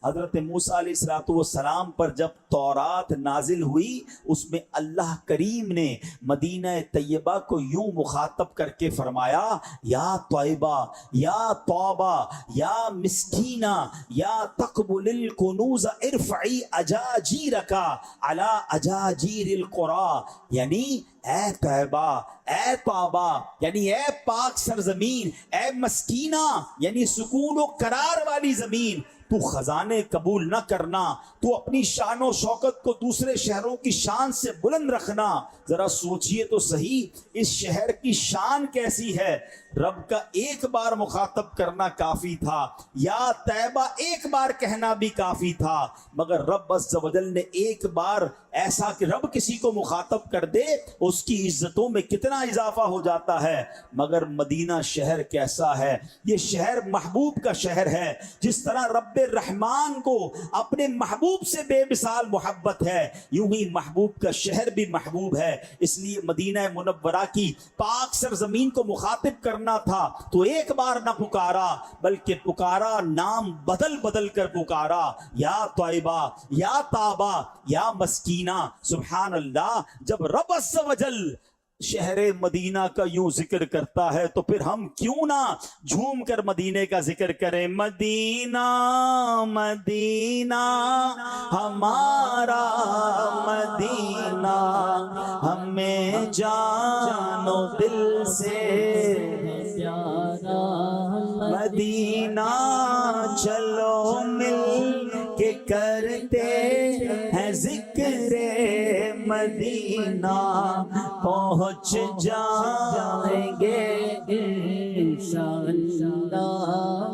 حضرت موسیٰ علیہ السلام پر جب تورات نازل ہوئی اس میں اللہ کریم نے مدینہ طیبہ کو یوں مخاطب کر کے فرمایا یا طیبہ یا توبہ یا مسکینہ یا تقبل الکنوز ارفعی اجاجیرک علی اجاجیر القری، یعنی اے طیبہ، اے توبہ یعنی اے پاک سرزمین، اے مسکینہ یعنی سکون و قرار والی زمین، تو خزانے قبول نہ کرنا، تو اپنی شان و شوکت کو دوسرے شہروں کی شان سے بلند رکھنا۔ ذرا سوچئے تو صحیح اس شہر کی شان کیسی ہے۔ رب کا ایک بار مخاطب کرنا کافی تھا، یا طیبہ ایک بار کہنا بھی کافی تھا، مگر رب عز و جل نے ایک بار ایسا کہ رب کسی کو مخاطب کر دے اس کی عزتوں میں کتنا اضافہ ہو جاتا ہے۔ مگر مدینہ شہر کیسا ہے؟ یہ شہر محبوب کا شہر ہے۔ جس طرح رب رحمان کو اپنے محبوب سے بے مثال محبت ہے، یوں ہی محبوب کا شہر بھی محبوب ہے۔ اس لیے مدینہ منورہ کی پاک سرزمین کو مخاطب کرنا تھا تو ایک بار نہ پکارا بلکہ پکارا، نام بدل بدل کر پکارا، یا طیبہ یا تابہ یا مسکینہ۔ سبحان اللہ، جب رب عز و جل شہر مدینہ کا یوں ذکر کرتا ہے تو پھر ہم کیوں نہ جھوم کر مدینے کا ذکر کریں۔ مدینہ مدینہ ہمارا مدینہ، ہمیں جان و دل سے پیارا مدینہ، چلو مل کے کرتے ہیں ذکر مدینہ، پہنچ جائیں گے انشاءاللہ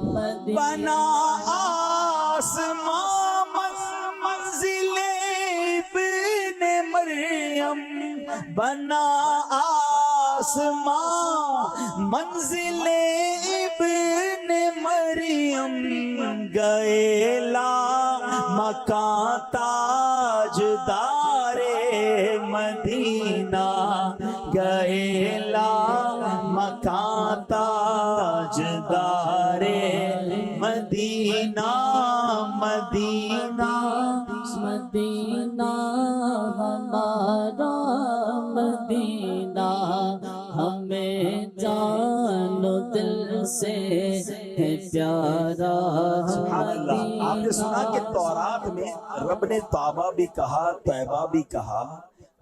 مدینہ۔ بنا آسمان منزل ابن مریم، بنا آسمان منزل ابن مریم، گئے لا مکان تاجدار مدینہ، گئے لا مکان تاجدار مدینہ۔ مدینہ مدینہ ہمارا مدینہ، ہمیں جان و دل سے ہے پیارا مدینہ۔ آپ نے سنا کہ تورات میں رب نے توبہ بھی کہا، طیبہ بھی کہا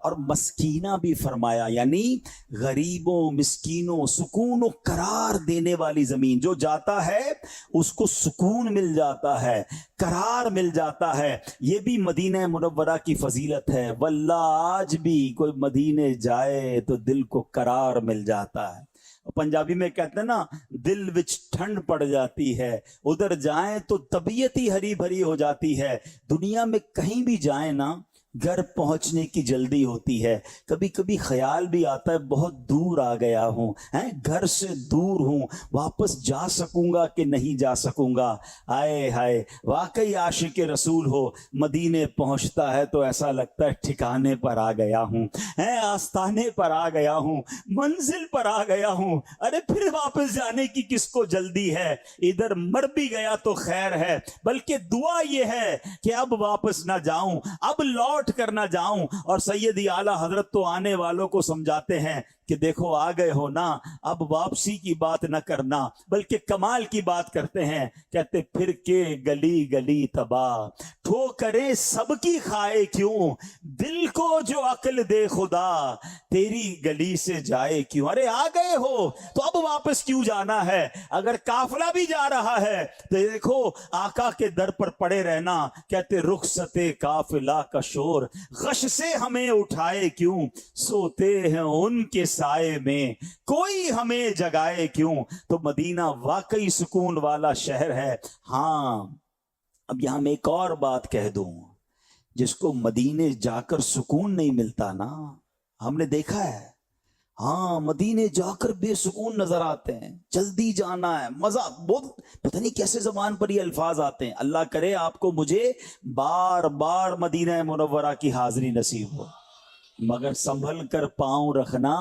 اور مسکینہ بھی فرمایا، یعنی غریبوں مسکینوں سکون و قرار دینے والی زمین۔ جو جاتا ہے اس کو سکون مل جاتا ہے، قرار مل جاتا ہے۔ یہ بھی مدینہ منورہ کی فضیلت ہے۔ واللہ آج بھی کوئی مدینے جائے تو دل کو قرار مل جاتا ہے۔ پنجابی میں کہتے ہیں نا، دل وچ ٹھنڈ پڑ جاتی ہے، ادھر جائیں تو طبیعت ہی ہری بھری ہو جاتی ہے۔ دنیا میں کہیں بھی جائیں نا، گھر پہنچنے کی جلدی ہوتی ہے، کبھی کبھی خیال بھی آتا ہے بہت دور آ گیا ہوں، گھر سے دور ہوں، واپس جا سکوں گا کہ نہیں جا سکوں گا۔ آئے ہائے، واقعی عاشق رسول ہو، مدینے پہنچتا ہے تو ایسا لگتا ہے ٹھکانے پر آ گیا ہوں، آستانے پر آ گیا ہوں، منزل پر آ گیا ہوں۔ ارے پھر واپس جانے کی کس کو جلدی ہے؟ ادھر مر بھی گیا تو خیر ہے، بلکہ دعا یہ ہے کہ اب واپس نہ جاؤں، اب لوٹ کر نہ جاؤں۔ اور سیدی اعلیٰ حضرت تو آنے والوں کو سمجھاتے ہیں کہ دیکھو آ گئے ہو نا، اب واپسی کی بات نہ کرنا بلکہ کمال کی بات کرتے ہیں۔ کہتے پھر کے گلی گلی تباہ، ٹھوکریں سب کی کھائے کیوں، دل کو جو عقل دے خدا، تیری گلی سے جائے کیوں۔ ارے آ گئے ہو تو اب واپس کیوں جانا ہے؟ اگر قافلہ بھی جا رہا ہے تو دیکھو آقا کے در پر پڑے رہنا۔ کہتے رخصت قافلہ کا شور، غش سے ہمیں اٹھائے کیوں، سوتے ہیں ان کے سائے میں، کوئی ہمیں جگائے کیوں۔ تو مدینہ واقعی سکون والا شہر ہے۔ ہاں، اب یہاں میں ایک اور بات کہہ دوں، جس کو مدینے جا کر سکون نہیں ملتا نا، ہم نے دیکھا ہے، ہاں مدینے جا کر بے سکون نظر آتے ہیں، جلدی جانا ہے، مزہ بہت، پتہ نہیں کیسے زبان پر یہ الفاظ آتے ہیں۔ اللہ کرے آپ کو مجھے بار بار مدینہ منورہ کی حاضری نصیب ہو، مگر سنبھل کر پاؤں رکھنا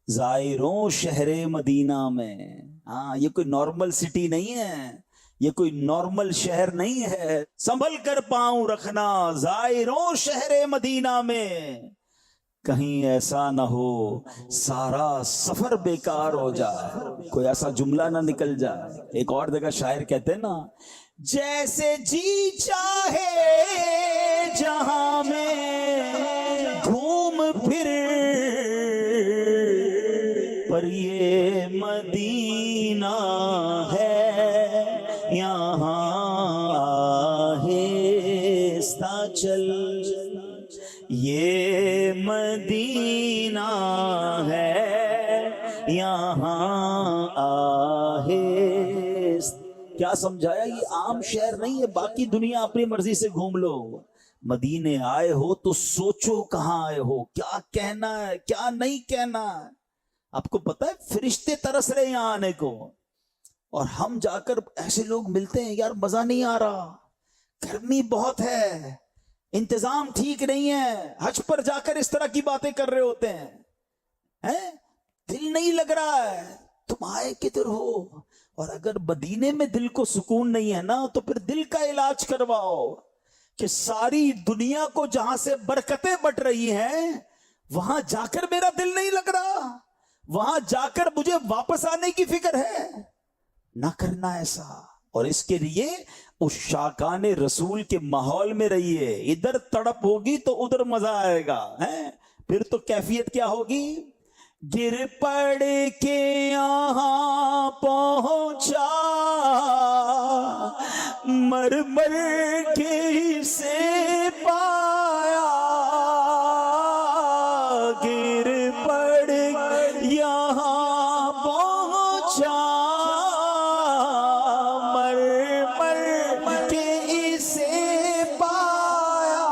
زائروں شہر مدینہ میں۔ ہاں، یہ کوئی نارمل سٹی نہیں ہے، یہ کوئی نارمل شہر نہیں ہے. سنبھل کر پاؤں رکھنا زائروں شہر مدینہ میں، کہیں ایسا نہ ہو سارا سفر بیکار ہو جائے. کوئی ایسا جملہ نہ نکل جائے. ایک اور جگہ شاعر کہتے ہیں نا، جیسے جی چاہے جہاں میں گھوم پھر، پر یہ مدینہ ہے یہاں آہستہ چل. یہ مدینہ ہے یہاں آہستہ. کیا سمجھایا؟ یہ عام شہر نہیں ہے، باقی دنیا اپنی مرضی سے گھوم لو. مدینے آئے ہو تو سوچو کہاں آئے ہو، کیا کہنا ہے کیا نہیں کہنا ہے. آپ کو پتا ہے فرشتے ترس رہے ہیں یہاں آنے کو، اور ہم جا کر ایسے لوگ ملتے ہیں، یار مزہ نہیں آ رہا، گرمی بہت ہے، انتظام ٹھیک نہیں ہے. حج پر جا کر اس طرح کی باتیں کر رہے ہوتے ہیں، دل نہیں لگ رہا ہے. تم آئے کدھر ہو؟ اور اگر مدینے میں دل کو سکون نہیں ہے نا تو پھر دل کا علاج کرواؤ، کہ ساری دنیا کو جہاں سے برکتیں بٹ رہی ہیں وہاں جا کر میرا دل نہیں لگ رہا، وہاں جا کر مجھے واپس آنے کی فکر ہے. نہ کرنا ایسا. اور اس کے لیے اس شاکان رسول کے ماحول میں رہیے. ادھر تڑپ ہوگی تو ادھر مزہ آئے گا، پھر تو کیفیت کیا ہوگی؟ گر پڑ کے یہاں پہنچا مر مر کے سے پایا، گر پڑ یہاں پہنچا مر مر کے سے پایا،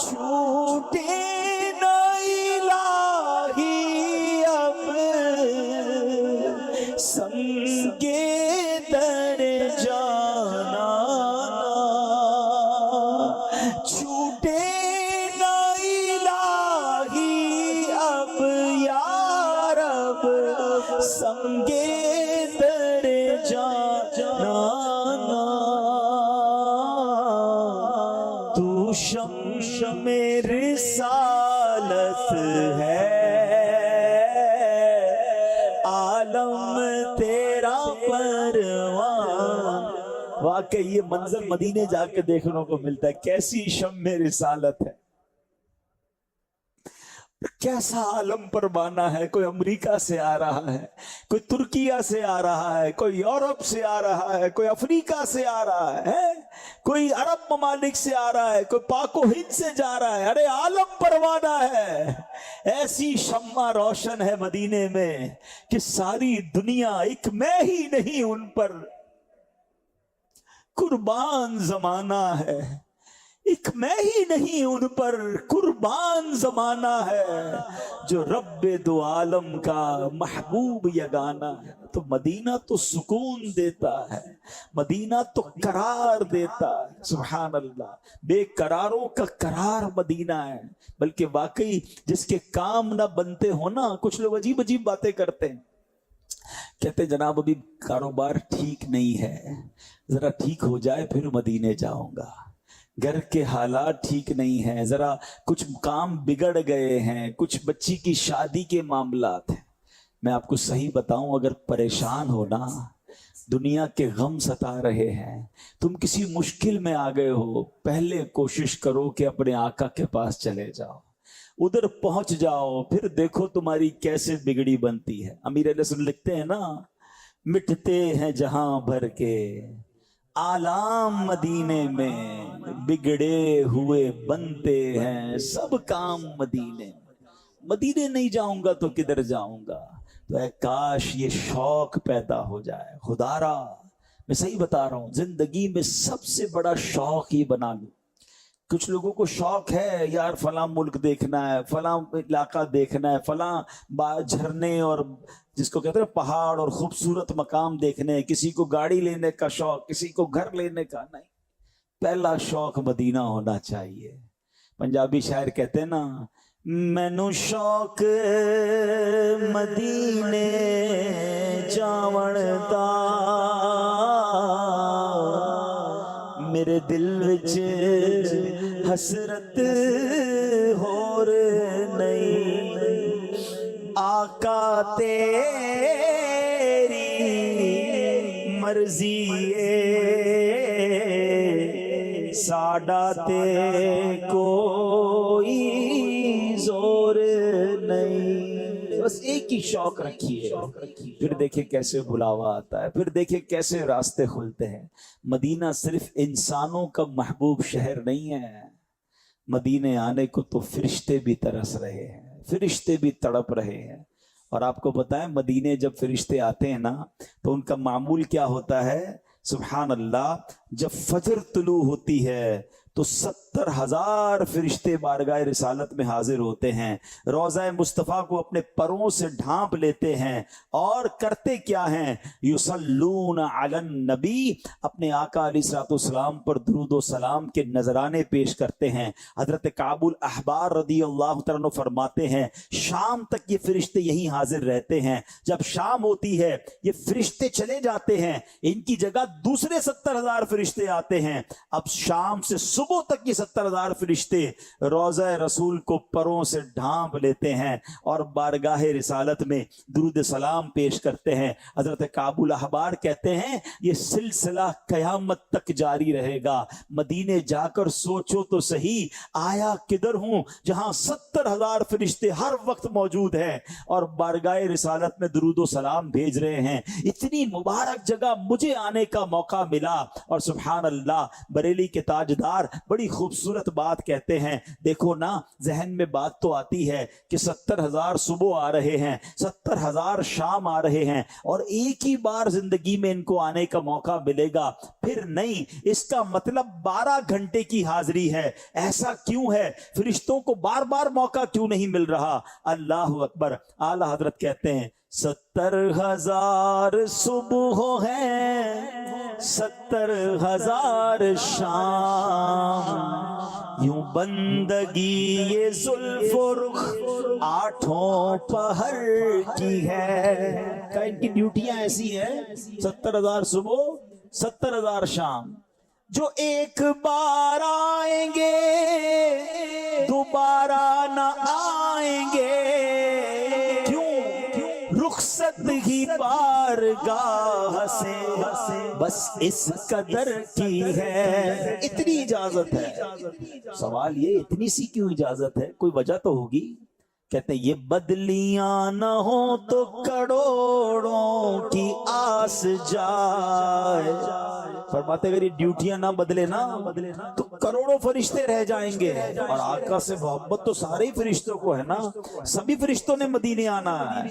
چھوٹے سنگے در جانا، چھوٹے نہ الہی اب یا رب، سنگے در جانا. تو شمع رسالت ہے، عالم تیرا پروان. واقعی یہ منظر مدینے جا کے دیکھنے کو ملتا ہے. کیسی شمع رسالت ہے، کیسا عالم پروانہ ہے. کوئی امریکہ سے آ رہا ہے، کوئی ترکیہ سے آ رہا ہے، کوئی یورپ سے آ رہا ہے، کوئی افریقہ سے آ رہا ہے، کوئی عرب ممالک سے آ رہا ہے، کوئی پاک و ہند سے جا رہا ہے. ارے عالم پروانہ ہے. ایسی شمع روشن ہے مدینے میں کہ ساری دنیا ایک میں ہی نہیں ان پر قربان زمانہ ہے. ایک میں ہی نہیں ان پر قربان زمانہ ہے، جو رب دو عالم کا محبوب یگانہ ہے. تو مدینہ تو سکون دیتا ہے، مدینہ تو قرار دیتا ہے. سبحان اللہ، بے قراروں کا قرار مدینہ ہے. بلکہ واقعی جس کے کام نہ بنتے ہو نا، کچھ لوگ عجیب عجیب باتیں کرتے ہیں، کہتے جناب ابھی کاروبار ٹھیک نہیں ہے، ذرا ٹھیک ہو جائے پھر مدینے جاؤں گا. گھر کے حالات ٹھیک نہیں ہیں، ذرا کچھ کام بگڑ گئے ہیں، کچھ بچی کی شادی کے معاملات ہیں. میں آپ کو صحیح بتاؤں، اگر پریشان ہونا، دنیا کے غم ستا رہے ہیں، تم کسی مشکل میں آ گئے ہو، پہلے کوشش کرو کہ اپنے آقا کے پاس چلے جاؤ، ادھر پہنچ جاؤ، پھر دیکھو تمہاری کیسے بگڑی بنتی ہے. امیر علیہ السلام لکھتے ہیں نا، مٹتے ہیں جہاں بھر کے آلام مدینے میں، بگڑے ہوئے بنتے ہیں سب کام مدینے میں. مدینے نہیں جاؤں گا تو کدھر جاؤں گا؟ تو اے کاش یہ شوق پیدا ہو جائے. خدا را میں صحیح بتا رہا ہوں، زندگی میں سب سے بڑا شوق یہ بنا لوں. کچھ لوگوں کو شوق ہے یار فلاں ملک دیکھنا ہے، فلاں علاقہ دیکھنا ہے، فلاں جھرنے اور جس کو کہتے ہیں پہاڑ اور خوبصورت مقام دیکھنے. کسی کو گاڑی لینے کا شوق، کسی کو گھر لینے کا. نہیں، پہلا شوق مدینہ ہونا چاہیے. پنجابی شاعر کہتے ہیں نا، مینوں شوق مدینے جاون دا میرے دل وچ حسرت ہور نہیں آقا تیری مرضی ساڈا تے کوئی زور نہیں. بس ایک ہی شوق رکھیے, پھر دیکھیں کیسے بلاوا آتا ہے, پھر دیکھیں کیسے راستے کھلتے ہیں. مدینہ صرف انسانوں کا محبوب شہر نہیں ہے, مدینے آنے کو تو فرشتے بھی ترس رہے ہیں, فرشتے بھی تڑپ رہے ہیں. اور آپ کو پتہ ہے مدینے جب فرشتے آتے ہیں نا تو ان کا معمول کیا ہوتا ہے؟ سبحان اللہ, جب فجر طلوع ہوتی ہے تو 70,000 فرشتے بارگاہ رسالت میں حاضر ہوتے ہیں, روضہ مصطفیٰ کو اپنے پروں سے ڈھانپ لیتے ہیں اور کرتے کیا ہیں؟ یصلون علی النبی, اپنے آقا علیہ الصلوۃ والسلام پر درود و سلام کے نذرانے پیش کرتے ہیں. حضرت کعب الاحبار رضی اللہ تعالیٰ عنہ فرماتے ہیں شام تک یہ فرشتے یہیں حاضر رہتے ہیں, جب شام ہوتی ہے یہ فرشتے چلے جاتے ہیں, ان کی جگہ دوسرے 70,000 فرشتے آتے ہیں. اب شام سے صبح تک یہ 70,000 فرشتے روضہ رسول کو پروں سے ڈھانپ لیتے ہیں اور بارگاہ رسالت میں درود سلام پیش کرتے ہیں. حضرت کعب الاحبار کہتے ہیں یہ سلسلہ قیامت تک جاری رہے گا. مدینے جا کر سوچو تو صحیح, آیا کدھر ہوں جہاں 70,000 فرشتے ہر وقت موجود ہیں اور بارگاہ رسالت میں درود و سلام بھیج رہے ہیں. اتنی مبارک جگہ مجھے آنے کا موقع ملا. اور سبحان اللہ, بریلی کے تاجدار بڑی خوبصورت بات کہتے ہیں. دیکھو نا, ذہن میں بات تو آتی ہے کہ 70,000 صبح آ رہے ہیں, 70,000 شام آ رہے ہیں اور ایک ہی بار زندگی میں ان کو آنے کا موقع ملے گا. پھر نہیں, اس کا مطلب 12 گھنٹے کی حاضری ہے. ایسا کیوں ہے؟ فرشتوں کو بار بار موقع کیوں نہیں مل رہا؟ اللہ اکبر. اعلی حضرت کہتے ہیں 70,000 صبح ہیں, 70,000 شام, یوں بندگی یہ زلف و رخ 8 پہر کی ہے. ان کی ڈیوٹیاں ایسی ہیں 70,000 صبح 70,000 شام. جو ایک بار آئیں گے دوبارہ نہ آئیں گے, رخصت ہی بارگاہ سے بس اس قدر کی ہے. اتنی اجازت ہے. سوال یہ اتنی سی کیوں اجازت ہے؟ کوئی وجہ تو ہوگی. کہتے ہیں یہ بدلیاں نہ ہو تو کروڑوں کی آس جائے. فرماتے اگر یہ ڈیوٹیاں نہ بدلے نا تو کروڑوں فرشتے رہ جائیں گے. اور آقا سے محبت تو سارے ہی فرشتوں کو ہے نا, سبھی فرشتوں نے مدینے آنا ہے.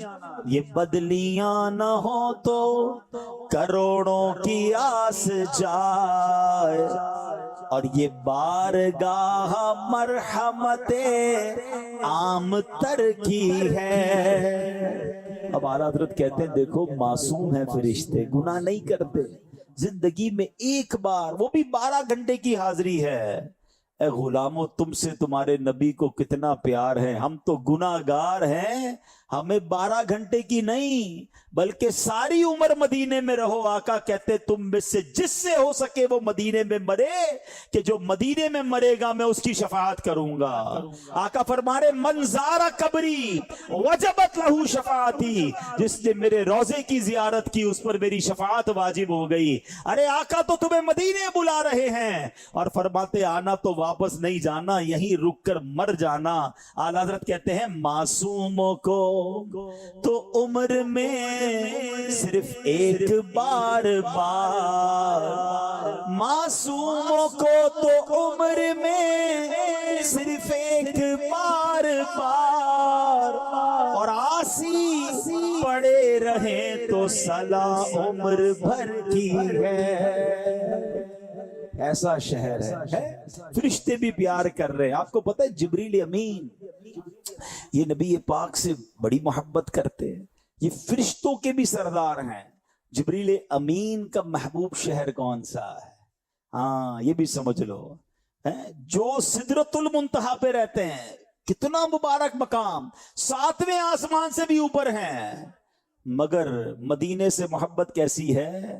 یہ بدلیاں نہ ہو تو کروڑوں کی آس جائے اور یہ بارگاہ مرحمت عام تر کی ہے. اب اعلیٰ حضرت کہتے ہیں دیکھو معصوم ہیں فرشتے, گناہ نہیں کرتے, زندگی میں ایک بار, وہ بھی 12 گھنٹے کی حاضری ہے. اے غلاموں, تم سے تمہارے نبی کو کتنا پیار ہے. ہم تو گناہگار ہیں, ہمیں 12 گھنٹے کی نہیں بلکہ ساری عمر مدینے میں رہو. آقا کہتے تم میں سے جس سے ہو سکے وہ مدینے میں مرے, کہ جو مدینے میں مرے گا میں اس کی شفاعت کروں گا. آقا فرما رہے من زار قبری وجبت لہو شفاعتی, جس نے میرے روزے کی زیارت کی اس پر میری شفاعت واجب ہو گئی. ارے آقا تو تمہیں مدینے بلا رہے ہیں اور فرماتے آنا تو واپس نہیں جانا, یہیں رک کر مر جانا. اعلیٰ حضرت کہتے ہیں معصوموں کو تو عمر میں صرف ایک بار, معصوموں کو تو عمر میں صرف ایک بار اور عاصی پڑے رہے تو صلاح عمر بھر کی ہے. ایسا شہر ہے, فرشتے بھی پیار کر رہے ہیں. آپ کو پتہ ہے جبریل امین یہ نبی پاک سے بڑی محبت کرتے ہیں, یہ فرشتوں کے بھی سردار ہیں. جبریل امین کا محبوب شہر کون سا ہے؟ ہاں یہ بھی سمجھ لو, جو سدرۃ المنتہا پہ رہتے ہیں. کتنا مبارک مقام, 7ویں آسمان سے بھی اوپر ہیں. مگر مدینے سے محبت کیسی ہے؟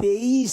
23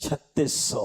3600।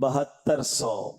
7200।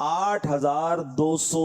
8200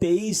23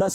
10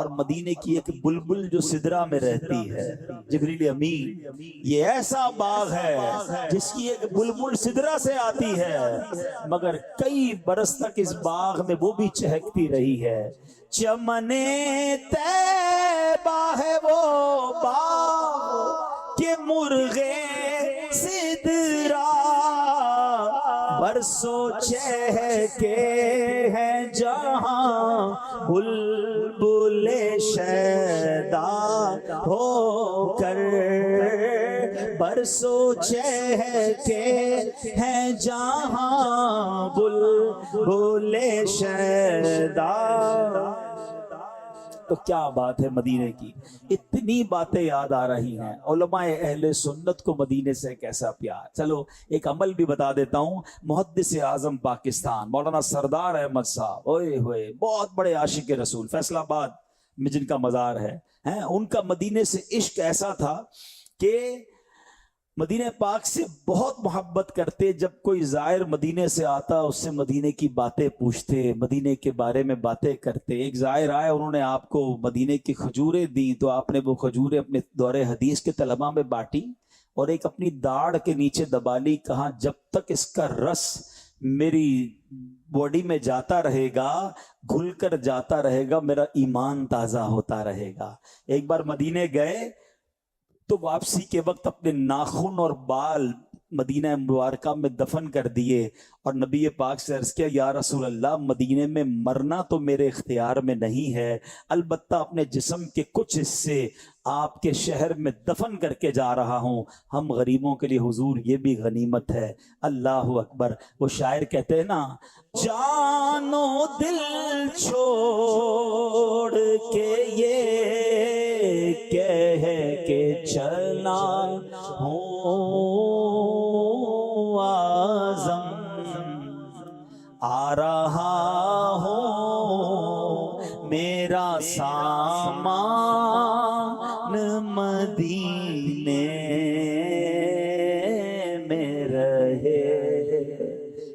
اور مدینے کی ایک بلبل جو سدرہ میں رہتی ہے، جبریل امین، یہ ایسا باغ ہے جس کی ایک بلبل سدرہ سے آتی ہے مگر کئی برس تک اس باغ میں وہ بھی چہکتی رہی ہے۔ چمنے طیبہ ہے وہ باغ کہ مرغے سدرہ برسوں چہکے ہیں جہاں بلبل شیدا ہو کر، برسوں چہکے ہیں جہاں بلبل شیدا۔ تو کیا بات ہے مدینے کی، اتنی باتیں یاد آ رہی ہیں۔ علماء اہل سنت کو مدینے سے کیسا پیار۔ چلو ایک عمل بھی بتا دیتا ہوں۔ محدث اعظم پاکستان مولانا سردار احمد صاحب، اوئے ہوئے، بہت بڑے عاشق رسول، فیصل آباد میں جن کا مزار ہے، ان کا مدینے سے عشق ایسا تھا کہ مدینہ پاک سے بہت محبت کرتے۔ جب کوئی زائر مدینے سے آتا اس سے مدینے کی باتیں پوچھتے، مدینے کے بارے میں باتیں کرتے۔ ایک زائر آئے، انہوں نے آپ کو مدینے کی کھجوریں دی تو آپ نے وہ کھجوریں اپنے دور حدیث کے طلباء میں بانٹی اور ایک اپنی داڑھ کے نیچے دبا لی، کہا جب تک اس کا رس میری باڈی میں جاتا رہے گا، گھل کر جاتا رہے گا، میرا ایمان تازہ ہوتا رہے گا۔ ایک بار مدینے گئے تو واپسی کے وقت اپنے ناخن اور بال مدینہ مبارکہ میں دفن کر دیے اور نبی پاک سے عرض کیا، یا رسول اللہ، مدینے میں مرنا تو میرے اختیار میں نہیں ہے، البتہ اپنے جسم کے کچھ حصے آپ کے شہر میں دفن کر کے جا رہا ہوں، ہم غریبوں کے لیے حضور یہ بھی غنیمت ہے۔ اللہ اکبر۔ وہ شاعر کہتے ہیں نا، جان و دل چھوڑ کے یہ کہہ کے چلا ہوں اعظم، آ رہا ہوں میرا سامان مدینے میں رہے۔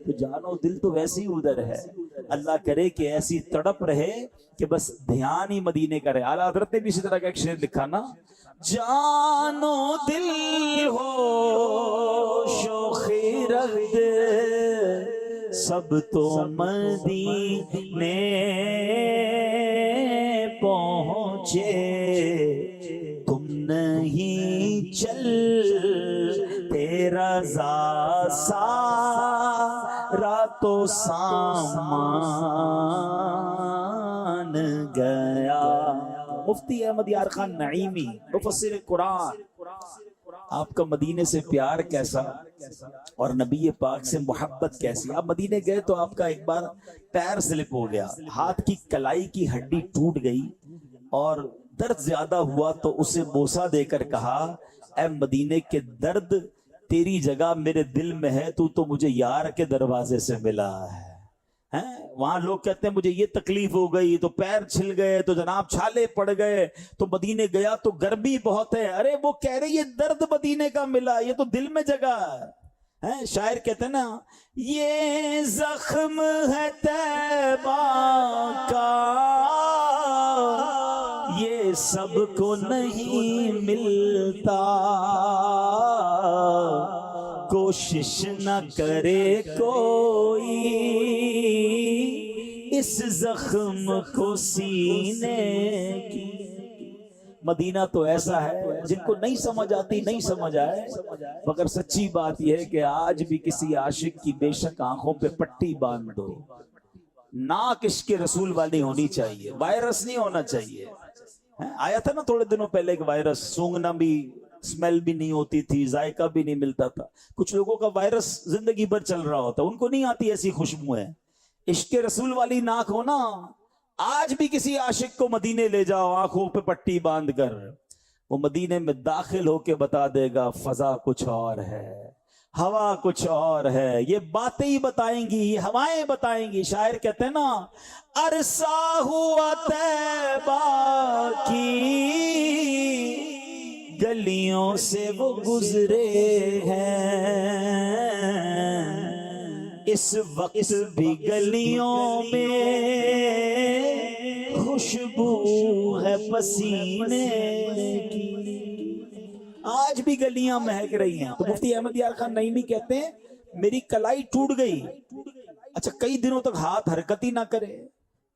تو جانو دل تو ویسے ہی ادھر ہے، اللہ کرے کہ ایسی تڑپ رہے کہ بس دھیان ہی مدینے کا رہے۔ اعلیٰ حضرت نے بھی اسی طرح کا ایک شعر لکھا نا، جانو دل ہو شوخی رکھ سب تو مدینے پہنچے، تم نہیں چل تیرا سارا تو سامان گیا۔ مفتی احمد یار خان نعیمی، مفسر قرآن، آپ کا مدینے سے پیار کیسا اور نبی پاک سے محبت کیسی۔ آپ مدینے گئے تو آپ کا ایک بار پیر سلپ ہو گیا، ہاتھ کی کلائی کی ہڈی ٹوٹ گئی اور درد زیادہ ہوا تو اسے بوسہ دے کر کہا، اے مدینے کے درد، تیری جگہ میرے دل میں ہے، تو مجھے یار کے دروازے سے ملا ہے۔ وہاں لوگ کہتے ہیں مجھے یہ تکلیف ہو گئی تو پیر چھل گئے تو جناب چھالے پڑ گئے تو مدینے گیا تو گرمی بہت ہے۔ ارے وہ کہہ رہے یہ درد مدینے کا ملا، یہ تو دل میں جگہ ہے۔ شاعر کہتے ہیں نا، یہ زخم ہے طیبہ کا یہ سب کو نہیں ملتا، کوشش نہ کرے کوئی اس زخم کو سینے کی۔ مدینہ تو ایسا ہے جن کو نہیں سمجھ آتی نہیں سمجھ آئے، مگر سچی بات یہ ہے کہ آج بھی کسی عاشق کی بے شک آنکھوں پہ پٹی باندھ دو، ناک عشق رسول والی ہونی چاہیے، وائرس نہیں ہونا چاہیے۔ آیا تھا نا تھوڑے دنوں پہلے ایک وائرس، سونگنا بھی، اسمیل بھی نہیں ہوتی تھی، ذائقہ بھی نہیں ملتا تھا۔ کچھ لوگوں کا وائرس زندگی بھر چل رہا ہوتا، ان کو نہیں آتی ایسی خوشبو ہے۔ عشق رسول والی ناک ہو نا، آج بھی کسی عاشق کو مدینے لے جاؤ آنکھوں پہ پٹی باندھ کر، وہ مدینے میں داخل ہو کے بتا دے گا فضا کچھ اور ہے، ہوا کچھ اور ہے، یہ باتیں ہی بتائیں گی، یہ ہوائیں بتائیں گی۔ شاعر کہتے ہیں نا، عرصہ ہوا طیبہ کی گلیوں سے وہ گزرے ہیں، اس وقت بھی گلیوں میں خوشبو ہے پسینے کی، آج بھی گلیاں مہک رہی ہیں۔ تو مفتی احمد یار خان نعیمی کہتے ہیں میری کلائی ٹوٹ گئی، اچھا کئی دنوں تک ہاتھ حرکت ہی نہ کرے،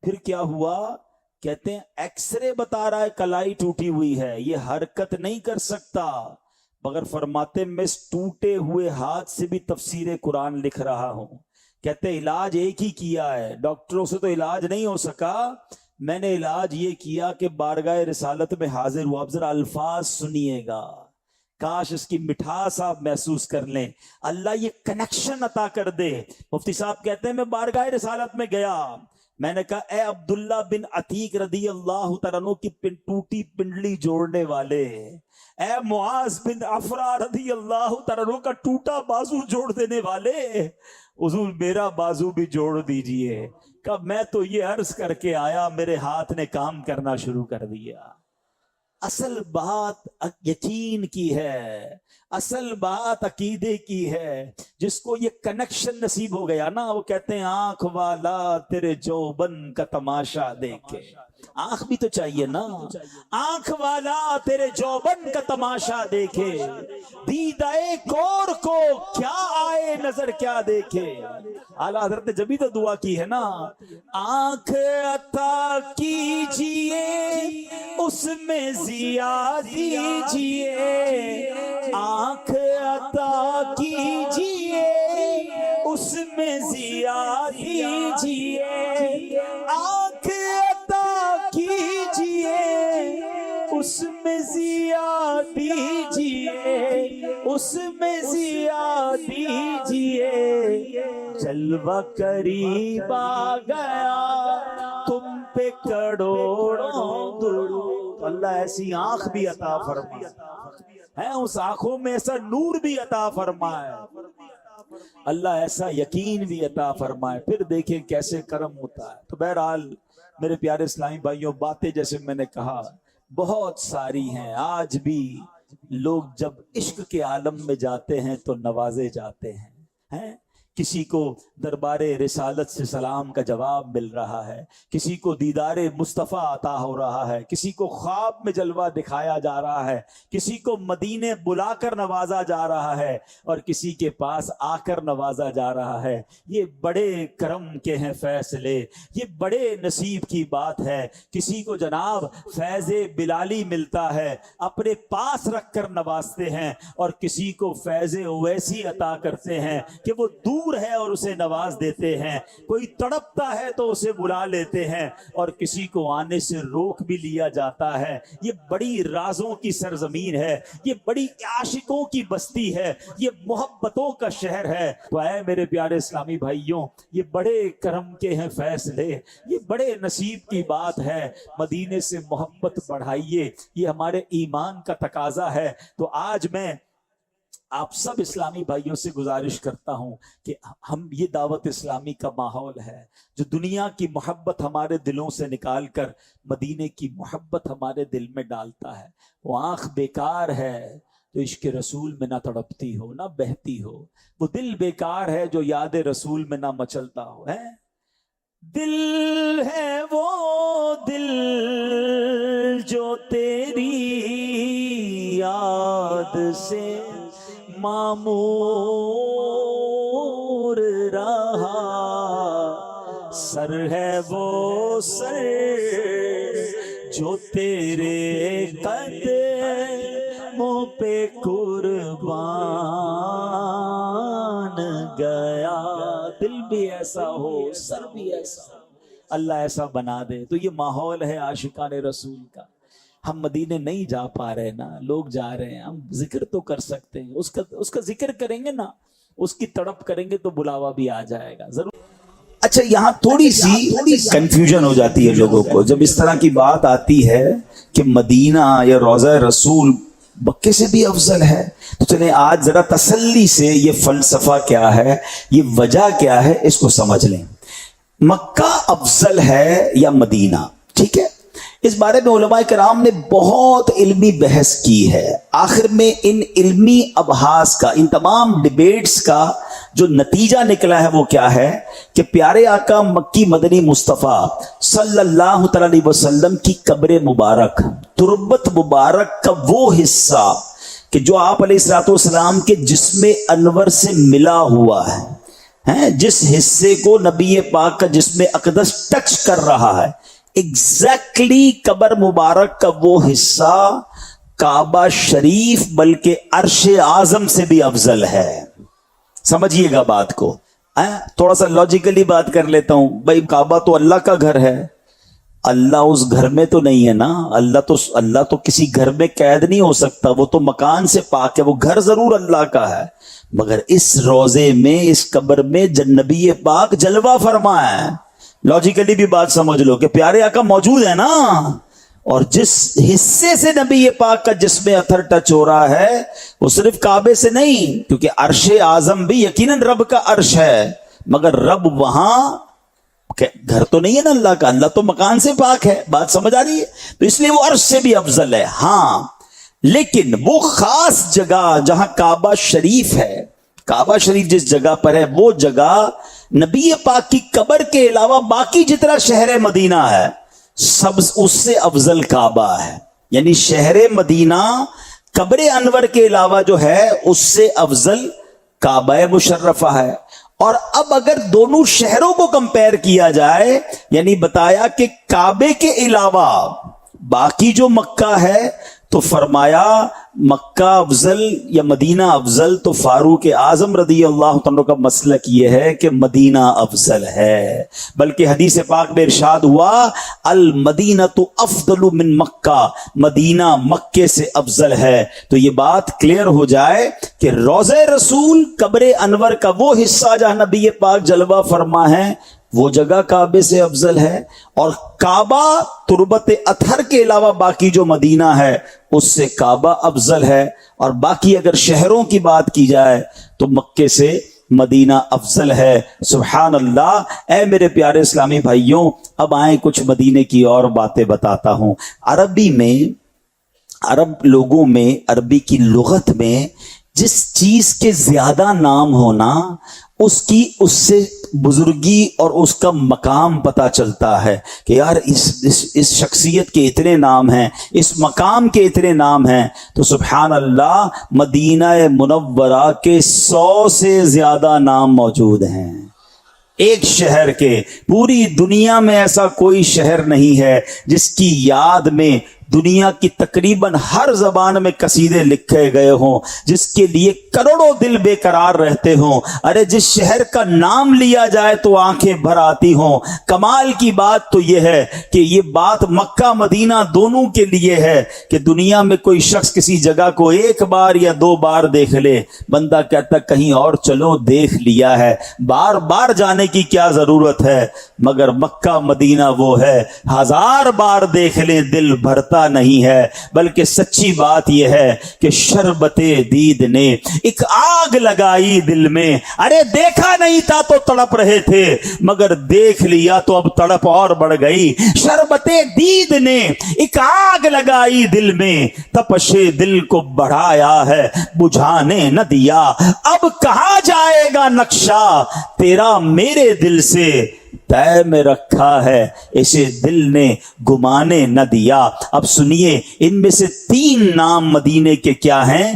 پھر کیا ہوا؟ کہتے ہیں ایکس رے بتا رہا ہے کلائی ٹوٹی ہوئی ہے، یہ حرکت نہیں کر سکتا، مگر فرماتے میں اس ٹوٹے ہوئے ہاتھ سے بھی تفسیر قرآن لکھ رہا ہوں۔ کہتے علاج ایک ہی کیا ہے، ڈاکٹروں سے تو علاج نہیں ہو سکا، میں نے علاج یہ کیا کہ بارگاہ رسالت میں حاضر ہوا۔ اب ذرا الفاظ سنیے گا، کاش اس کی مٹھاس آپ محسوس کر لیں، اللہ یہ کنیکشن عطا کر دے۔ مفتی صاحب کہتے ہیں میں بارگاہ رسالت میں گیا، میں نے کہا اے عبداللہ بن عتیق رضی اللہ تعالیٰ عنہ کی ٹوٹی پنڈلی جوڑنے والے، اے معاذ بن عفرا رضی اللہ تعالیٰ عنہ کا ٹوٹا بازو جوڑ دینے والے، حضور میرا بازو بھی جوڑ دیجئے۔ کہ میں تو یہ عرض کر کے آیا، میرے ہاتھ نے کام کرنا شروع کر دیا۔ اصل بات یقین کی ہے، اصل بات عقیدے کی ہے۔ جس کو یہ کنیکشن نصیب ہو گیا نا، وہ کہتے ہیں آنکھ والا تیرے جوبن کا تماشا دیکھے۔ آنکھ بھی تو چاہیے نا، آنکھ والا تیرے جوبن کا تماشا دیکھے، دیدائے کور کو کیا آئے نظر کیا دیکھے۔ اعلیٰ حضرت نے جبھی تو دعا کی ہے نا، آنکھ عطا کیجئے اس میں ضیا دیجئے، آنکھ عطا کیجئے اس میں ضیا دیجئے، آنکھ عطا کیجئے اس میں ضیا دیجئے، اس میں ضیا دیجئے، جلوہ قریب آ گیا تم پہ کروڑوں درود۔ اللہ ایسی آنکھ بھی عطا فرمائے، اس آنکھوں میں ایسا نور بھی عطا فرمائے، اللہ ایسا یقین بھی عطا فرمائے، پھر دیکھیں کیسے کرم ہوتا ہے۔ تو بہرحال میرے پیارے اسلامی بھائیوں، باتیں جیسے میں نے کہا بہت ساری ہیں۔ آج بھی لوگ جب عشق کے عالم میں جاتے ہیں تو نوازے جاتے ہیں۔ کسی کو دربار رسالت سے سلام کا جواب مل رہا ہے، کسی کو دیدار مصطفیٰ عطا ہو رہا ہے، کسی کو خواب میں جلوہ دکھایا جا رہا ہے، کسی کو مدینے بلا کر نوازا جا رہا ہے، اور کسی کے پاس آ کر نوازا جا رہا ہے۔ یہ بڑے کرم کے ہیں فیصلے، یہ بڑے نصیب کی بات ہے۔ کسی کو جناب فیض بلالی ملتا ہے، اپنے پاس رکھ کر نوازتے ہیں، اور کسی کو فیض اویسی عطا کرتے ہیں کہ وہ دور ہے اور اسے نواز دیتے ہیں۔ کوئی تڑپتا ہے تو اسے بلا لیتے ہیں، اور کسی کو آنے سے روک بھی لیا جاتا ہے۔ یہ بڑی رازوں کی سرزمین ہے، یہ بڑی عاشقوں کی بستی ہے، یہ محبتوں کا شہر ہے۔ تو اے میرے پیارے اسلامی بھائیوں، یہ بڑے کرم کے ہیں فیصلے، یہ بڑے نصیب کی بات ہے۔ مدینے سے محبت بڑھائیے، یہ ہمارے ایمان کا تقاضا ہے۔ تو آج میں آپ سب اسلامی بھائیوں سے گزارش کرتا ہوں کہ ہم یہ دعوت اسلامی کا ماحول ہے جو دنیا کی محبت ہمارے دلوں سے نکال کر مدینے کی محبت ہمارے دل میں ڈالتا ہے۔ وہ آنکھ بیکار ہے جو عشق رسول میں نہ تڑپتی ہو نہ بہتی ہو، وہ دل بیکار ہے جو یاد رسول میں نہ مچلتا ہو۔ دل ہے وہ دل جو تیری یاد سے معمور رہا، سر ہے وہ سر جو تیرے قدموں پہ قربان گیا۔ دل بھی ایسا ہو، سر بھی ایسا ہو، اللہ ایسا بنا دے۔ تو یہ ماحول ہے عاشقان رسول کا۔ ہم مدینے نہیں جا پا رہے نا، لوگ جا رہے ہیں، ہم ذکر تو کر سکتے ہیں، اس کا ذکر کریں گے نا، اس کی تڑپ کریں گے تو بلاوا بھی آ جائے گا ضرور۔ اچھا یہاں تھوڑی سی کنفیوژن ہو جاتی ہے لوگوں کو جب اس طرح کی بات آتی ہے کہ مدینہ یا روضہ رسول مکے سے بھی افضل ہے۔ تو چلیں آج ذرا تسلی سے یہ فلسفہ کیا ہے، یہ وجہ کیا ہے، اس کو سمجھ لیں۔ مکہ افضل ہے یا مدینہ؟ ٹھیک ہے، اس بارے میں علماء کرام نے بہت علمی بحث کی ہے. آخر میں ان علمی ابحاث کا، ان تمام ڈیبیٹس کا جو نتیجہ نکلا ہے وہ کیا ہے کہ پیارے آقا مکی مدنی مصطفیٰ صلی اللہ تعالی علیہ وسلم کی قبر مبارک، تربت مبارک کا وہ حصہ کہ جو آپ علیہ الصلوۃ والسلام کے جسم انور سے ملا ہوا ہے، جس حصے کو نبی پاک کا جسم اقدس ٹچ کر رہا ہے، ایگزیکٹلی قبر مبارک کا وہ حصہ کعبہ شریف بلکہ عرش اعظم سے بھی افضل ہے. سمجھیے گا بات کو. تھوڑا سا لاجیکلی بات کر لیتا ہوں. بھائی کعبہ تو اللہ کا گھر ہے، اللہ اس گھر میں تو نہیں ہے نا. اللہ تو کسی گھر میں قید نہیں ہو سکتا، وہ تو مکان سے پاک ہے. وہ گھر ضرور اللہ کا ہے، مگر اس روضے میں، اس قبر میں نبی پاک جلوہ فرما ہے. لاجیکلی بھی بات سمجھ لو کہ پیارے آقا موجود ہے نا. اور جس حصے سے نبی پاک کا جسم اثر ٹچ ہو رہا ہے وہ صرف کعبے سے نہیں، کیونکہ عرش اعظم بھی یقیناً رب کا عرش ہے، مگر رب وہاں گھر تو نہیں ہے نا اللہ کا. اللہ تو مکان سے پاک ہے. بات سمجھ آ رہی ہے؟ تو اس لیے وہ عرش سے بھی افضل ہے. ہاں، لیکن وہ خاص جگہ جہاں کعبہ شریف ہے، کعبہ شریف جس جگہ پر ہے، وہ جگہ نبی پاک کی قبر کے علاوہ باقی جتنا شہر مدینہ ہے سب اس سے افضل کعبہ ہے. یعنی شہر مدینہ قبر انور کے علاوہ جو ہے اس سے افضل کعبہ مشرفہ ہے. اور اب اگر دونوں شہروں کو کمپیر کیا جائے، یعنی بتایا کہ کعبے کے علاوہ باقی جو مکہ ہے، تو فرمایا مکہ افضل یا مدینہ افضل، تو فاروق اعظم رضی اللہ عنہ کا مسلک یہ ہے کہ مدینہ افضل ہے. بلکہ حدیث پاک میں ارشاد ہوا المدینہ افضل من مکہ، مدینہ مکے سے افضل ہے. تو یہ بات کلیئر ہو جائے کہ روضہ رسول قبر انور کا وہ حصہ جہاں نبی پاک جلوہ فرما ہے وہ جگہ کعبے سے افضل ہے، اور کعبہ تربت اطہر کے علاوہ باقی جو مدینہ ہے اس سے کعبہ افضل ہے. اور باقی اگر شہروں کی بات کی جائے تو مکے سے مدینہ افضل ہے. سبحان اللہ. اے میرے پیارے اسلامی بھائیوں، اب آئیں کچھ مدینے کی اور باتیں بتاتا ہوں. عربی میں، عرب لوگوں میں، عربی کی لغت میں جس چیز کے زیادہ نام ہونا اس کی اس سے بزرگی اور اس کا مقام پتہ چلتا ہے کہ یار اس شخصیت کے اتنے نام ہیں، اس مقام کے اتنے نام ہیں. تو سبحان اللہ، مدینہ منورہ کے 100 سے زیادہ نام موجود ہیں. ایک شہر کے، پوری دنیا میں ایسا کوئی شہر نہیں ہے جس کی یاد میں دنیا کی تقریباً ہر زبان میں قصیدے لکھے گئے ہوں، جس کے لیے کروڑوں دل بے قرار رہتے ہوں. ارے جس شہر کا نام لیا جائے تو آنکھیں بھر آتی ہوں. کمال کی بات تو یہ ہے کہ یہ بات مکہ مدینہ دونوں کے لیے ہے کہ دنیا میں کوئی شخص کسی جگہ کو ایک بار یا 2 بار دیکھ لے، بندہ کہتا کہیں اور چلو، دیکھ لیا ہے، بار بار جانے کی کیا ضرورت ہے. مگر مکہ مدینہ وہ ہے 1000 بار دیکھ لے دل بھرتا نہیں ہے. بلکہ سچی بات یہ ہے کہ شربت دید نے ایک آگ لگائی دل میں. ارے دیکھا نہیں تھا تو تڑپ رہے تھے، مگر دیکھ لیا تو اب تڑپ اور بڑھ گئی. شربت دید نے ایک آگ لگائی دل میں، تپش دل کو بڑھایا ہے بجھانے نہ دیا. اب کہاں جائے گا نقشہ تیرا میرے دل سے، طے میں رکھا ہے اسے دل نے گمانے نہ دیا. اب سنیے، ان میں سے 3 نام مدینے کے کیا ہیں؟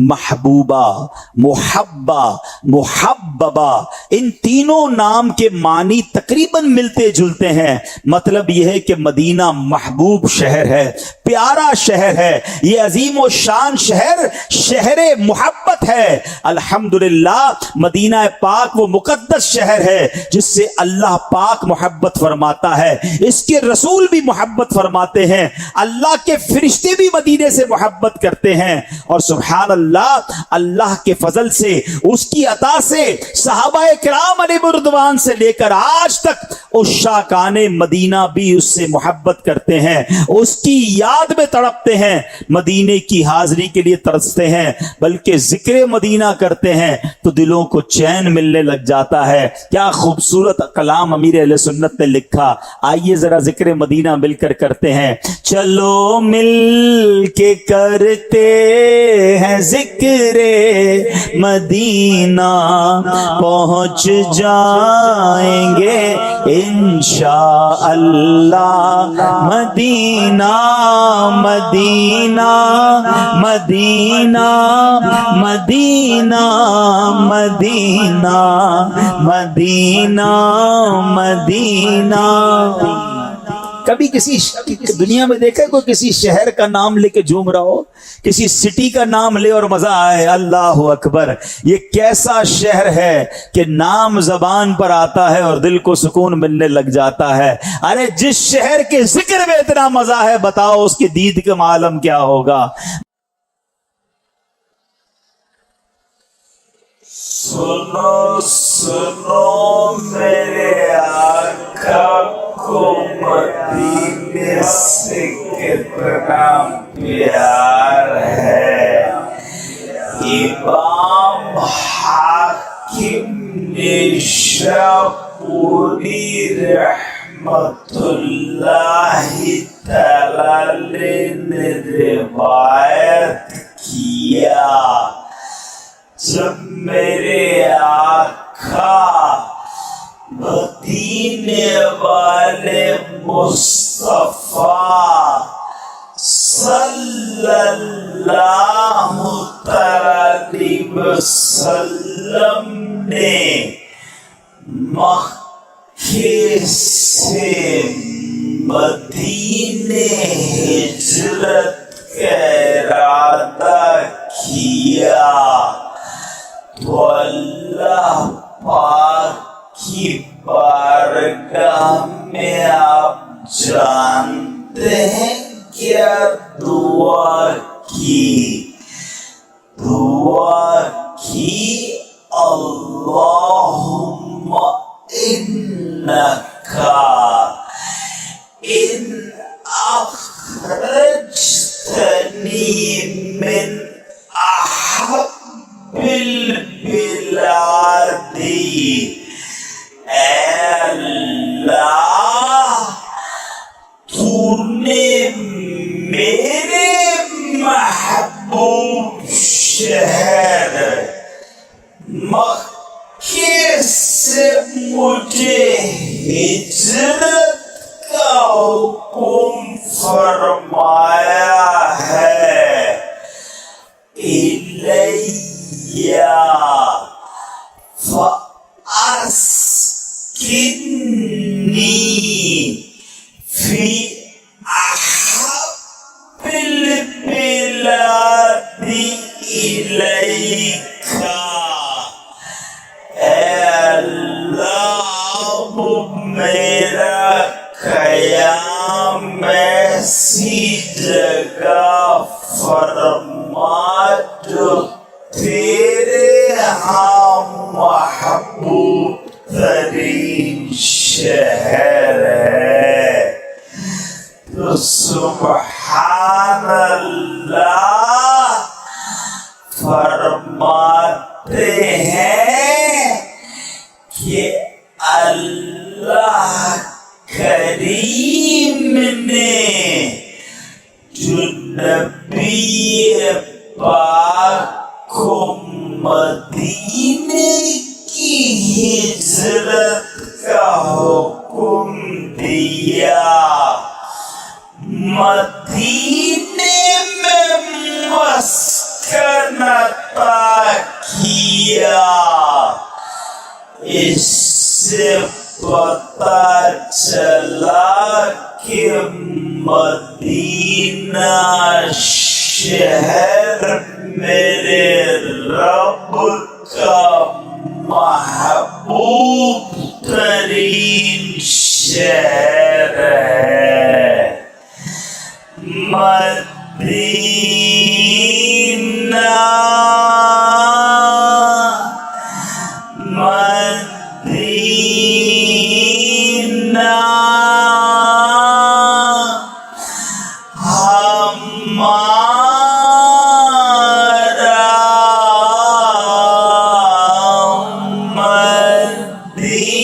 محبوبہ، محبہ، محببہ. ان تینوں نام کے معنی تقریباً ملتے جلتے ہیں. مطلب یہ ہے کہ مدینہ محبوب شہر ہے، پیارا شہر ہے. یہ عظیم و شان شہر شہر محبت ہے. الحمدللہ، مدینہ پاک وہ مقدس شہر ہے جس سے اللہ پاک محبت فرماتا ہے، اس کے رسول بھی محبت فرماتے ہیں، اللہ کے فرشتے بھی مدینے سے محبت کرتے ہیں. اور سبحان اللہ، اللہ کے فضل سے، اس کی عطا سے، صحابہ کرام علیہ رضوان سے لے کر آج تک عشاقان مدینہ بھی اس سے محبت کرتے ہیں، اس کی یاد میں تڑپتے ہیں، مدینے کی حاضری کے لیے ترستے ہیں. بلکہ ذکر مدینہ کرتے ہیں تو دلوں کو چین ملنے لگ جاتا ہے. کیا خوبصورت کلام امیر امیر اہل سنت نے لکھا. آئیے ذرا ذکر مدینہ مل کر کرتے ہیں. چلو مل کے کرتے ہیں ذکر مدینہ, پہنچ جائیں گے انشاءاللہ مدینہ. مدینہ مدینہ مدینہ مدینہ مدینہ مدینہ. کبھی کسی دنیا میں دیکھا کوئی کسی شہر کا نام لے کے جھوم رہا ہو؟ کسی سٹی کا نام لے اور مزہ آئے. اللہ اکبر. یہ کیسا شہر ہے کہ نام زبان پر آتا ہے اور دل کو سکون ملنے لگ جاتا ہے. ارے جس شہر کے ذکر میں اتنا مزہ ہے, بتاؤ اس کی دید کا عالم کیا ہوگا. سنو سنو میرے آقا کو مدینے سے کتنا پیار ہے. امام حاکم نیشاپوری رحمت اللہ تعالی نے روایت کیا, جب میرے آقا مدینے والے مصطفیٰ صلی اللہ علیہ وسلم نے مکے سے مدینے ہجرت کا ارادہ کیا تو اللہ پاک کی بارگاہ میں آپ جانتے ہیں کیا دعا کی؟ دعا کی اللہم انکا ان اخرجتنی من احب البلادی, اے اللہ تو نے میرے محبوب شہر مکے سے مجھے ہجرت کا حکم فرمایا ہے. الیہ فاسکنی فی احب البلاد الیکا. اے اللہ میرا قیام ایسی جگہ فرما جو تیرے ہاں محبوب ترین شہر ہے. تو سبحان اللہ فرماتے ہیں کہ اللہ کریم نے جو نبی پاک کو مدینے کی ہجرت کا حکم دیا, مدینے میں مسکن عطا کیا, اس سے پتہ چلا کہ مدینہ شہر میرے رب کا محبوب ترین شہر ہے. مدینہ مدینہ ہمارا مدینہ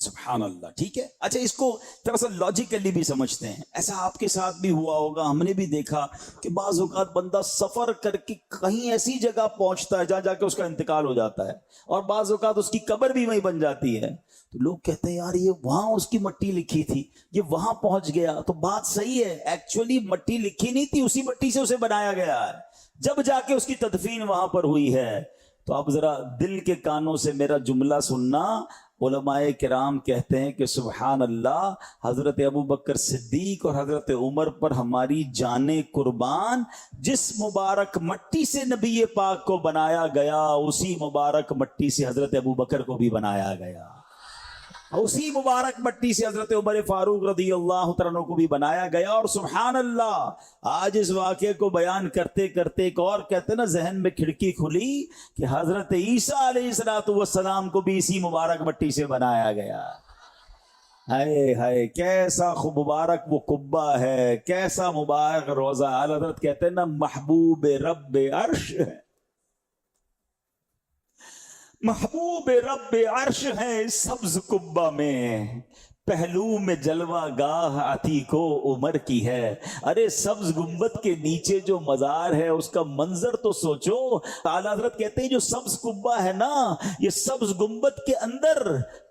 سبحان اللہ. ٹھیک ہے. اچھا اس کو تھوڑا سا لاجیکلی بھی سمجھتے ہیں. ایسا آپ کے ساتھ بھی ہوا ہوگا, ہم نے بھی دیکھا کہ بعض اوقات بندہ سفر کر کے کہیں ایسی جگہ پہنچتا ہے جہاں جا کے اس کا انتقال ہو جاتا ہے, اور بعض اوقات اس کی قبر بھی وہیں بن جاتی ہے. تو لوگ کہتے ہیں یار یہ وہاں اس کی مٹی لکھی تھی, یہ وہاں پہنچ گیا. تو بات صحیح ہے, ایکچولی مٹی لکھی نہیں تھی, اسی مٹی سے اسے بنایا گیا ہے, جب جا کے اس کی تدفین وہاں پر ہوئی ہے. تو آپ ذرا دل کے کانوں سے میرا جملہ سننا. علماء کرام کہتے ہیں کہ سبحان اللہ, حضرت ابوبکر صدیق اور حضرت عمر پر ہماری جانیں قربان. جس مبارک مٹی سے نبی پاک کو بنایا گیا, اسی مبارک مٹی سے حضرت ابوبکر کو بھی بنایا گیا, اسی مبارک مٹی سے حضرت عمر فاروق رضی اللہ عنہ کو بھی بنایا گیا. اور سبحان اللہ, آج اس واقعے کو بیان کرتے کرتے ایک اور کہتے ہیں نا, ذہن میں کھڑکی کھلی کہ حضرت عیسیٰ علیہ السلام کو بھی اسی مبارک مٹی سے بنایا گیا. ہائے ہائے, کیسا مبارک وہ قبہ ہے, کیسا مبارک روزہ. حضرت کہتے ہیں نا محبوب رب عرش ہے, محبوب رب عرش ہے سبز قبہ میں, پہلو میں جلوہ گاہ عتیق و عمر کی ہے. ارے سبز گنبد کے نیچے جو مزار ہے اس کا منظر تو سوچو. اعلیٰ حضرت کہتے ہیں جو سبز قبہ ہے نا, یہ سبز گنبد کے اندر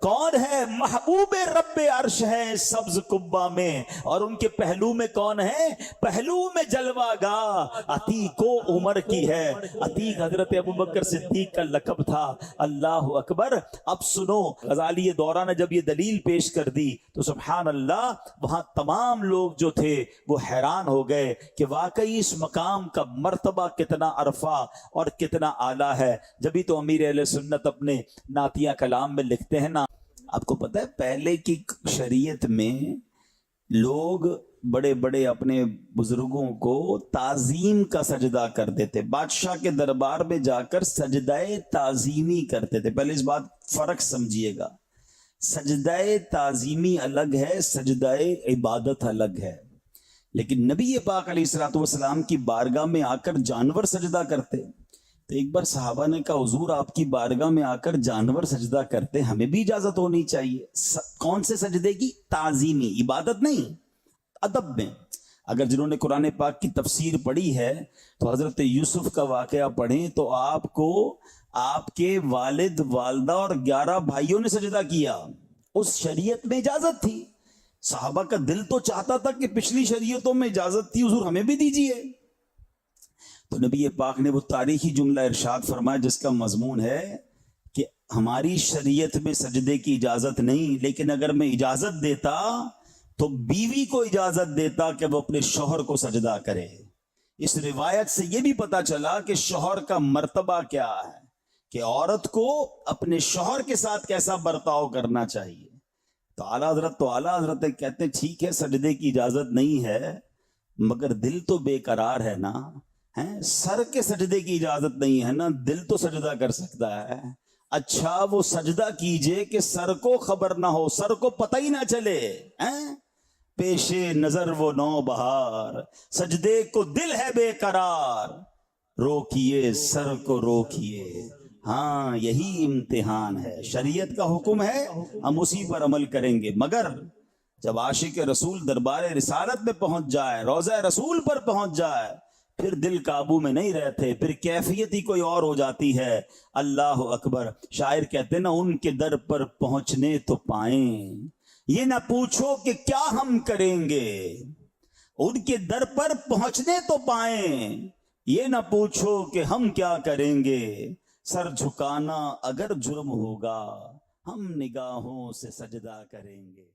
کون ہے؟ محبوب رب عرش ہے سبز قبہ میں. اور ان کے پہلو میں کون ہے؟ پہلو میں جلوہ گاہ عتیق و عمر کی ہے. عتیق حضرت ابوبکر صدیق کا لقب تھا. اللہ اکبر. اب سنو, غزالی دورہ نے جب یہ دلیل پیش کر دی تو سبحان اللہ, وہاں تمام لوگ جو تھے وہ حیران ہو گئے کہ واقعی اس مقام کا مرتبہ کتنا عرفہ اور کتنا اعلیٰ ہے. جبھی تو امیر اہل سنت اپنے نعتیہ کلام میں لکھتے ہیں نا, آپ کو پتہ ہے پہلے کی شریعت میں لوگ بڑے بڑے اپنے بزرگوں کو تعظیم کا سجدہ کر دیتے, بادشاہ کے دربار میں جا کر سجدہ تعظیمی کرتے تھے. پہلے اس بات فرق سمجھیے گا, سجدہ تعظیمی الگ ہے, سجدہ عبادت الگ ہے. لیکن نبی پاک علیہ السلام کی بارگاہ میں آ کر جانور سجدہ کرتے. تو ایک بار صحابہ نے کہا حضور آپ کی بارگاہ میں آ کر جانور سجدہ کرتے, ہمیں بھی اجازت ہونی چاہیے. کون سے سجدے کی؟ تعظیمی, عبادت نہیں, ادب میں. اگر جنہوں نے قرآن پاک کی تفسیر پڑھی ہے تو حضرت یوسف کا واقعہ پڑھیں تو آپ کو آپ کے والد والدہ اور 11 بھائیوں نے سجدہ کیا. اس شریعت میں اجازت تھی. صحابہ کا دل تو چاہتا تھا کہ پچھلی شریعتوں میں اجازت تھی, حضور ہمیں بھی دیجیے. تو نبی پاک نے وہ تاریخی جملہ ارشاد فرمایا جس کا مضمون ہے کہ ہماری شریعت میں سجدے کی اجازت نہیں, لیکن اگر میں اجازت دیتا تو بیوی کو اجازت دیتا کہ وہ اپنے شوہر کو سجدہ کرے. اس روایت سے یہ بھی پتا چلا کہ شوہر کا مرتبہ کیا ہے, کہ عورت کو اپنے شوہر کے ساتھ کیسا برتاؤ کرنا چاہیے. تو اعلیٰ حضرت کہتے ہیں ٹھیک ہے سجدے کی اجازت نہیں ہے, مگر دل تو بے قرار ہے نا, سر کے سجدے کی اجازت نہیں ہے نا, دل تو سجدہ کر سکتا ہے. اچھا وہ سجدہ کیجئے کہ سر کو خبر نہ ہو, سر کو پتہ ہی نہ چلے. پیش نظر وہ نو بہار, سجدے کو دل ہے بے قرار, روکیے سر کو روکیے. ہاں یہی امتحان ہے, شریعت کا حکم ہے, ہم اسی پر عمل کریں گے. مگر جب عاشق رسول دربار رسالت میں پہنچ جائے, روضہ رسول پر پہنچ جائے, پھر دل قابو میں نہیں رہتے, پھر کیفیت ہی کوئی اور ہو جاتی ہے. اللہ اکبر. شاعر کہتے ہیں نا, ان کے در پر پہنچنے تو پائیں, یہ نہ پوچھو کہ کیا ہم کریں گے. ان کے در پر پہنچنے تو پائیں, یہ نہ پوچھو کہ ہم کیا کریں گے. سر جھکانا اگر جرم ہوگا, ہم نگاہوں سے سجدہ کریں گے.